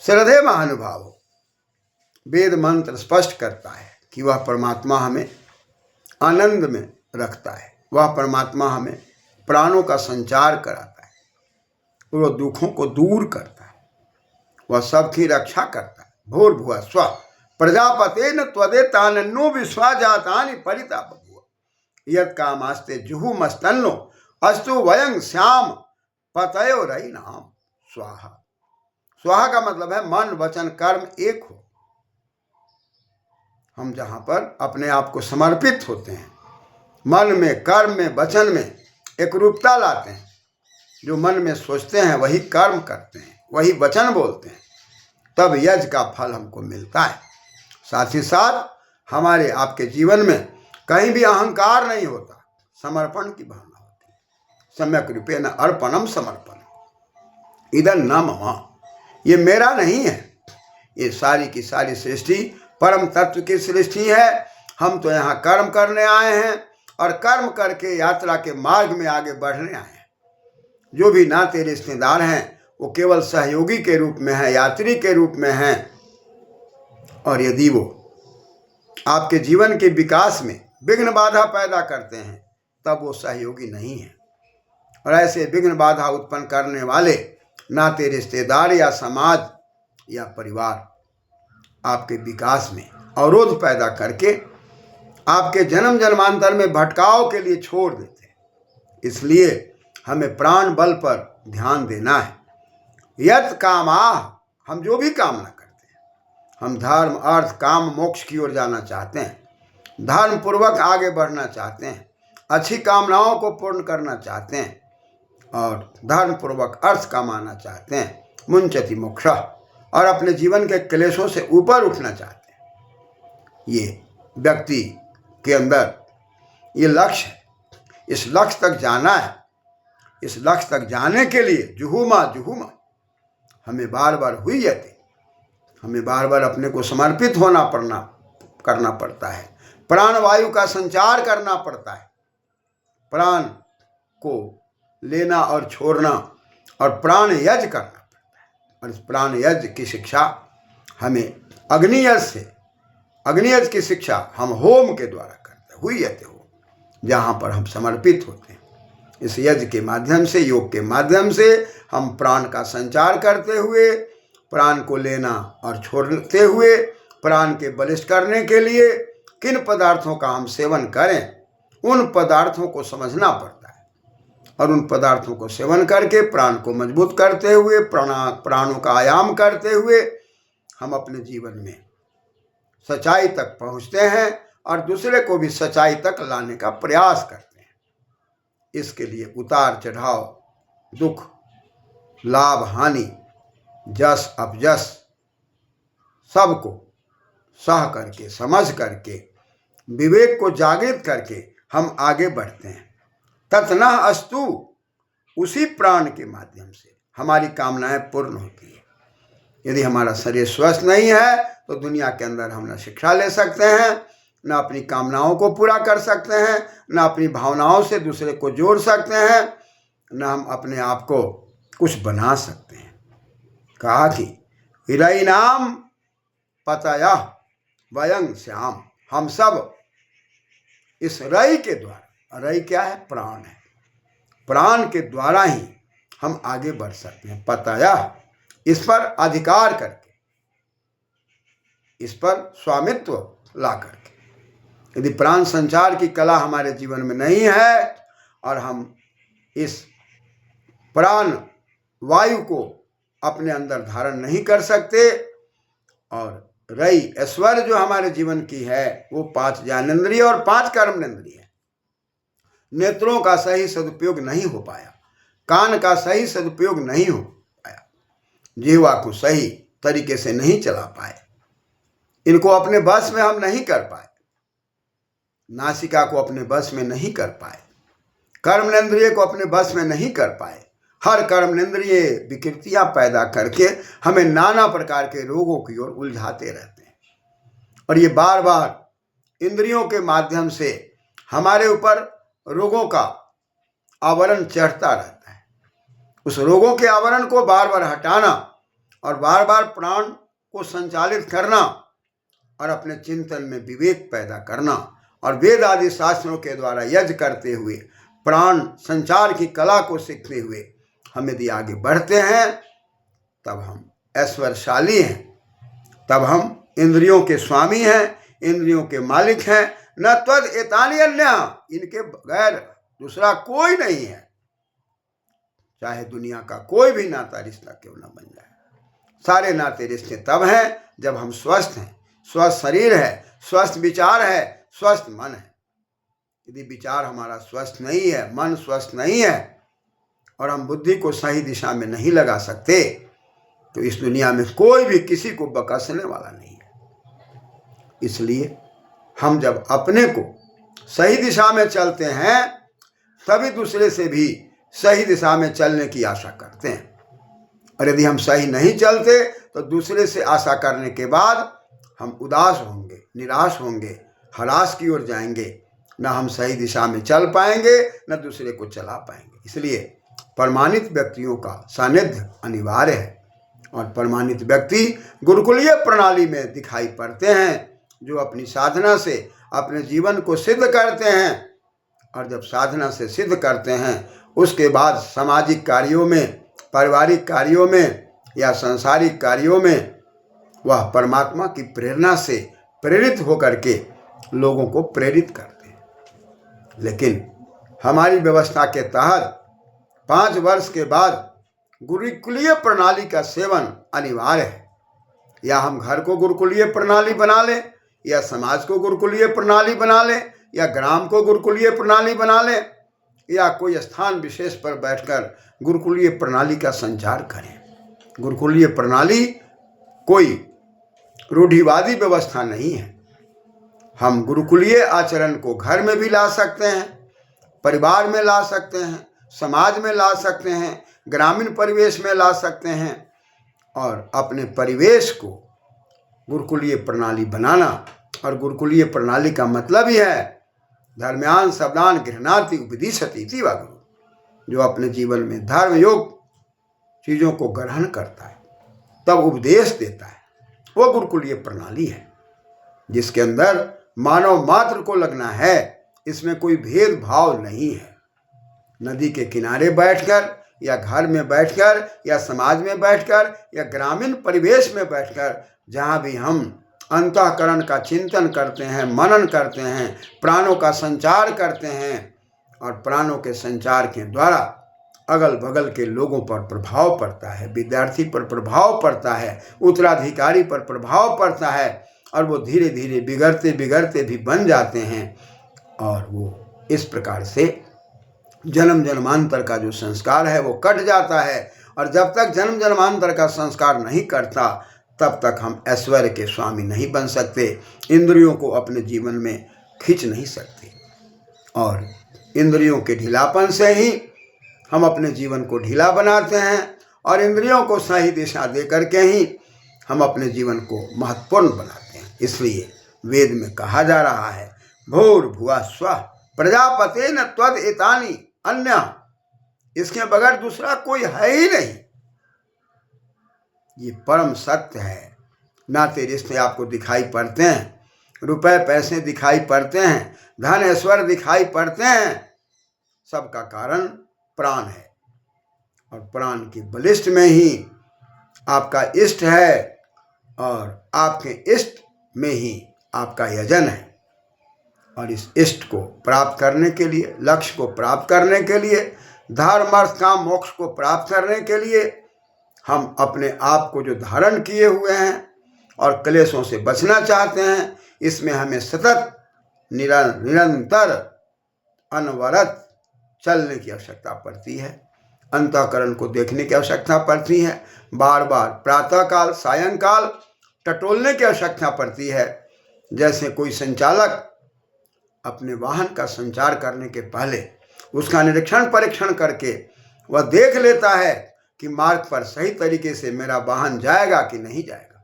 श्रद्धेय महानुभाव, वेद मंत्र स्पष्ट करता है कि वह परमात्मा हमें आनंद में रखता है, वह परमात्मा हमें प्राणों का संचार कराता है, वह दुखों को दूर करता है, वह सबकी रक्षा करता है। भूर्भुवः स्वः प्रजापतेन त्वदेतानन्नो विश्वा जातानि परिताप यत् कामास्ते जुहुमस्तन्नो अस्तु वयं श्याम पतयो रई नाम स्वाहा। स्वाहा का मतलब है मन वचन कर्म एक हो। हम जहाँ पर अपने आप को समर्पित होते हैं, मन में कर्म में वचन में एक रूपता लाते हैं, जो मन में सोचते हैं वही कर्म करते हैं, वही वचन बोलते हैं, तब यज्ञ का फल हमको मिलता है। साथ ही साथ हमारे आपके जीवन में कहीं भी अहंकार नहीं होता, समर्पण की भावना होती है। सम्यक रूपेण अर्पणम समर्पण इदं न मम, ये मेरा नहीं है, ये सारी की सारी सृष्टि परम तत्व की सृष्टि है। हम तो यहाँ कर्म करने आए हैं और कर्म करके यात्रा के मार्ग में आगे बढ़ने आए हैं। जो भी नाते रिश्तेदार हैं वो केवल सहयोगी के रूप में है, यात्री के रूप में हैं, और यदि वो आपके जीवन के विकास में विघ्न बाधा पैदा करते हैं तब वो सहयोगी नहीं है। और ऐसे विघ्न बाधा उत्पन्न करने वाले नाते रिश्तेदार या समाज या परिवार आपके विकास में अवरोध पैदा करके आपके जन्म जन्मांतर में भटकाव के लिए छोड़ देते हैं। इसलिए हमें प्राण बल पर ध्यान देना है। यत् कामाः, हम जो भी कामना करते हैं, हम धर्म अर्थ काम मोक्ष की ओर जाना चाहते हैं, धर्म पूर्वक आगे बढ़ना चाहते हैं, अच्छी कामनाओं को पूर्ण करना चाहते हैं और धर्म पूर्वक अर्थ कमाना चाहते हैं, मुंचति मोक्षः, और अपने जीवन के क्लेशों से ऊपर उठना चाहते हैं। ये व्यक्ति के अंदर ये लक्ष्य है, इस लक्ष्य तक जाना है। इस लक्ष्य तक जाने के लिए जुहुमा जुहुमा हमें बार बार हुयते, हमें बार बार अपने को समर्पित करना पड़ता है, प्राण वायु का संचार करना पड़ता है, प्राण को लेना और छोड़ना और प्राण यज्ञ करना पड़ता है। और इस प्राण यज्ञ की शिक्षा हमें अग्नि यज्ञ की शिक्षा हम होम के द्वारा करते हैं, हुयते हो, जहाँ पर हम समर्पित होते हैं। इस यज्ञ के माध्यम से, योग के माध्यम से हम प्राण का संचार करते हुए, प्राण को लेना और छोड़ते हुए, प्राण के बलिष्ठ करने के लिए किन पदार्थों का हम सेवन करें, उन पदार्थों को समझना पड़ता है। और उन पदार्थों को सेवन करके प्राण को मजबूत करते हुए, प्राणों का आयाम करते हुए हम अपने जीवन में सच्चाई तक पहुँचते हैं और दूसरे को भी सच्चाई तक लाने का प्रयास करते हैं। इसके लिए उतार चढ़ाव, दुख, लाभ हानि, जस अपजस सबको सह करके, समझ करके, विवेक को जागृत करके हम आगे बढ़ते हैं। तत्नः अस्तु, उसी प्राण के माध्यम से हमारी कामनाएं पूर्ण होती है। यदि हमारा शरीर स्वस्थ नहीं है तो दुनिया के अंदर हम न शिक्षा ले सकते हैं, न अपनी कामनाओं को पूरा कर सकते हैं, न अपनी भावनाओं से दूसरे को जोड़ सकते हैं, न हम अपने आप को कुछ बना सकते हैं। कहा कि रईनाम पतयः वयं श्याम, हम सब इस रई के द्वारा, रई क्या है? प्राण है, प्राण के द्वारा ही हम आगे बढ़ सकते हैं। पतयः, इस पर अधिकार करके, इस पर स्वामित्व ला करके। यदि प्राण संचार की कला हमारे जीवन में नहीं है और हम इस प्राण वायु को अपने अंदर धारण नहीं कर सकते, और रई ऐश्वर्य जो हमारे जीवन की है वो 5 ज्ञानेंद्रिय और 5 कर्मेंद्रिय है। नेत्रों का सही सदुपयोग नहीं हो पाया, कान का सही सदुपयोग नहीं हो पाया, जिह्वा को सही तरीके से नहीं चला पाए, इनको अपने बस में हम नहीं कर पाए, नासिका को अपने बस में नहीं कर पाए, कर्मेंद्रिय को अपने बस में नहीं कर पाए। हर कर्मेंद्रिय विकृतियां पैदा करके हमें नाना प्रकार के रोगों की ओर उलझाते रहते हैं। और ये बार बार इंद्रियों के माध्यम से हमारे ऊपर रोगों का आवरण चढ़ता रहता है। उस रोगों के आवरण को बार बार हटाना और बार बार प्राण को संचालित करना और अपने चिंतन में विवेक पैदा करना और वेद आदि शास्त्रों के द्वारा यज्ञ करते हुए प्राण संचार की कला को सीखते हुए हम यदि आगे बढ़ते हैं तब हम ऐश्वर्यशाली हैं, तब हम इंद्रियों के स्वामी हैं, इंद्रियों के मालिक हैं। न त्वद एतानि अन्य, इनके बगैर दूसरा कोई नहीं है, चाहे दुनिया का कोई भी नाता रिश्ता क्यों न बन जाए। सारे नाते रिश्ते तब हैं जब हम स्वस्थ हैं, स्वस्थ शरीर है, स्वस्थ विचार है, स्वस्थ मन है। यदि विचार हमारा स्वस्थ नहीं है, मन स्वस्थ नहीं है और हम बुद्धि को सही दिशा में नहीं लगा सकते तो इस दुनिया में कोई भी किसी को बकसने वाला नहीं है। इसलिए हम जब अपने को सही दिशा में चलते हैं तभी दूसरे से भी सही दिशा में चलने की आशा करते हैं, और यदि हम सही नहीं चलते तो दूसरे से आशा करने के बाद हम उदास होंगे, निराश होंगे, हलास की ओर जाएंगे। न हम सही दिशा में चल पाएंगे न दूसरे को चला पाएंगे। इसलिए प्रमाणित व्यक्तियों का सानिध्य अनिवार्य है, और प्रमाणित व्यक्ति गुरुकुलीय प्रणाली में दिखाई पड़ते हैं जो अपनी साधना से अपने जीवन को सिद्ध करते हैं, और जब साधना से सिद्ध करते हैं उसके बाद सामाजिक कार्यों में, पारिवारिक कार्यों में या सांसारिक कार्यों में वह परमात्मा की प्रेरणा से प्रेरित होकर के लोगों को प्रेरित करते हैं। लेकिन हमारी व्यवस्था के तहत 5 वर्ष के बाद गुरुकुलीय प्रणाली का सेवन अनिवार्य है। या हम घर को गुरुकुलीय प्रणाली बना लें, या समाज को गुरुकुलीय प्रणाली बना लें, या ग्राम को गुरुकुलीय प्रणाली बना लें, या कोई स्थान विशेष पर बैठकर गुरुकुलीय प्रणाली का संचार करें। गुरुकुलीय प्रणाली कोई रूढ़िवादी व्यवस्था नहीं है। हम गुरुकुलीय आचरण को घर में भी ला सकते हैं, परिवार में ला सकते हैं, समाज में ला सकते हैं, ग्रामीण परिवेश में ला सकते हैं, और अपने परिवेश को गुरुकुलीय प्रणाली बनाना। और गुरुकुलीय प्रणाली का मतलब ही है धर्म्यान शब्दान गृह्णाति उपदिशति इति वा गुरु, जो अपने जीवन में धर्म योग चीज़ों को ग्रहण करता है तब उपदेश देता है, वो गुरुकुलीय प्रणाली है जिसके अंदर मानव मात्र को लगना है। इसमें कोई भेदभाव नहीं है। नदी के किनारे बैठकर या घर में बैठकर या समाज में बैठकर या ग्रामीण परिवेश में बैठकर जहाँ भी हम अंतःकरण का चिंतन करते हैं, मनन करते हैं, प्राणों का संचार करते हैं, और प्राणों के संचार के द्वारा अगल बगल के लोगों पर प्रभाव पड़ता है, विद्यार्थी पर प्रभाव पड़ता है, उत्तराधिकारी पर प्रभाव पड़ता है, और वो धीरे धीरे बिगड़ते बिगड़ते भी बन जाते हैं। और वो इस प्रकार से जन्म जन्मांतर का जो संस्कार है वो कट जाता है। और जब तक जन्म जन्मांतर का संस्कार नहीं करता तब तक हम ऐश्वर्य के स्वामी नहीं बन सकते, इंद्रियों को अपने जीवन में खींच नहीं सकते, और इंद्रियों के ढीलापन से ही हम अपने जीवन को ढीला बनाते हैं, और इंद्रियों को सही दिशा दे करके ही हम अपने जीवन को महत्वपूर्ण बनाते हैं। इसलिए वेद में कहा जा रहा है भूर्भुवः स्वः प्रजापतेन त्वद एतानि अन्य, इसके बगैर दूसरा कोई है ही नहीं। ये परम सत्य है। नाते रिश्ते आपको दिखाई पड़ते हैं, रुपए पैसे दिखाई पड़ते हैं, धन ऐश्वर्य दिखाई पड़ते हैं, सबका कारण प्राण है, और प्राण की बलिष्ठ में ही आपका इष्ट है, और आपके इष्ट में ही आपका यजन है। और इस इष्ट को प्राप्त करने के लिए, लक्ष्य को प्राप्त करने के लिए, धर्म अर्थ काम मोक्ष को प्राप्त करने के लिए हम अपने आप को जो धारण किए हुए हैं और क्लेशों से बचना चाहते हैं, इसमें हमें सतत निरंतर अनवरत चलने की आवश्यकता पड़ती है। अंतःकरण को देखने की आवश्यकता पड़ती है, बार बार प्रातःकाल सायंकाल टटोलने की आवश्यकता पड़ती है। जैसे कोई संचालक अपने वाहन का संचार करने के पहले उसका निरीक्षण परीक्षण करके वह देख लेता है कि मार्ग पर सही तरीके से मेरा वाहन जाएगा कि नहीं जाएगा,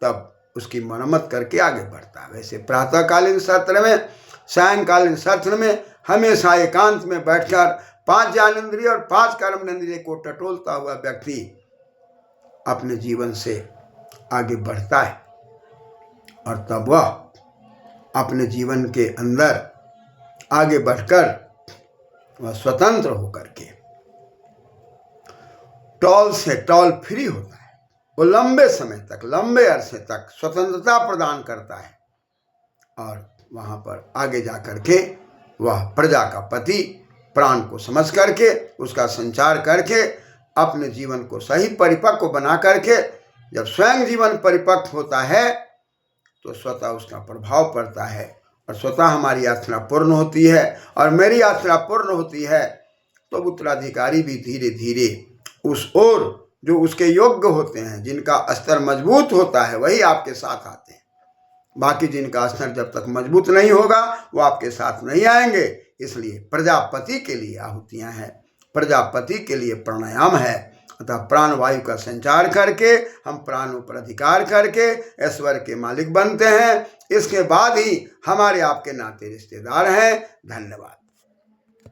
तब उसकी मरम्मत करके आगे बढ़ता है। वैसे प्रातःकालीन सत्र में, सायंकालीन सत्र में हमेशा एकांत में बैठकर 5 ज्ञानेंद्रिय और 5 कर्मेंद्रिय को टटोलता हुआ व्यक्ति अपने जीवन से आगे बढ़ता है और तब वह अपने जीवन के अंदर आगे बढ़कर वह स्वतंत्र होकर के टॉल से टॉल फ्री होता है। वो लंबे समय तक, लंबे अरसे तक स्वतंत्रता प्रदान करता है और वहाँ पर आगे जा कर के वह प्रजा का पति प्राण को समझ करके उसका संचार करके अपने जीवन को सही परिपक्व बना करके जब स्वयं जीवन परिपक्व होता है तो स्वतः उसका प्रभाव पड़ता है और स्वतः हमारी यात्रा पूर्ण होती है और मेरी यात्रा पूर्ण होती है तो उत्तराधिकारी भी धीरे धीरे उस ओर जो उसके योग्य होते हैं, जिनका स्तर मजबूत होता है, वही आपके साथ आते हैं। बाकी जिनका स्तर जब तक मजबूत नहीं होगा वो आपके साथ नहीं आएंगे। इसलिए प्रजापति के लिए आहुतियाँ हैं, प्रजापति के लिए प्राणायाम है। अतः प्राणवायु का संचार करके हम प्राणों पर अधिकार करके ऐश्वर्य के मालिक बनते हैं। इसके बाद ही हमारे आपके नाते रिश्तेदार हैं। धन्यवाद।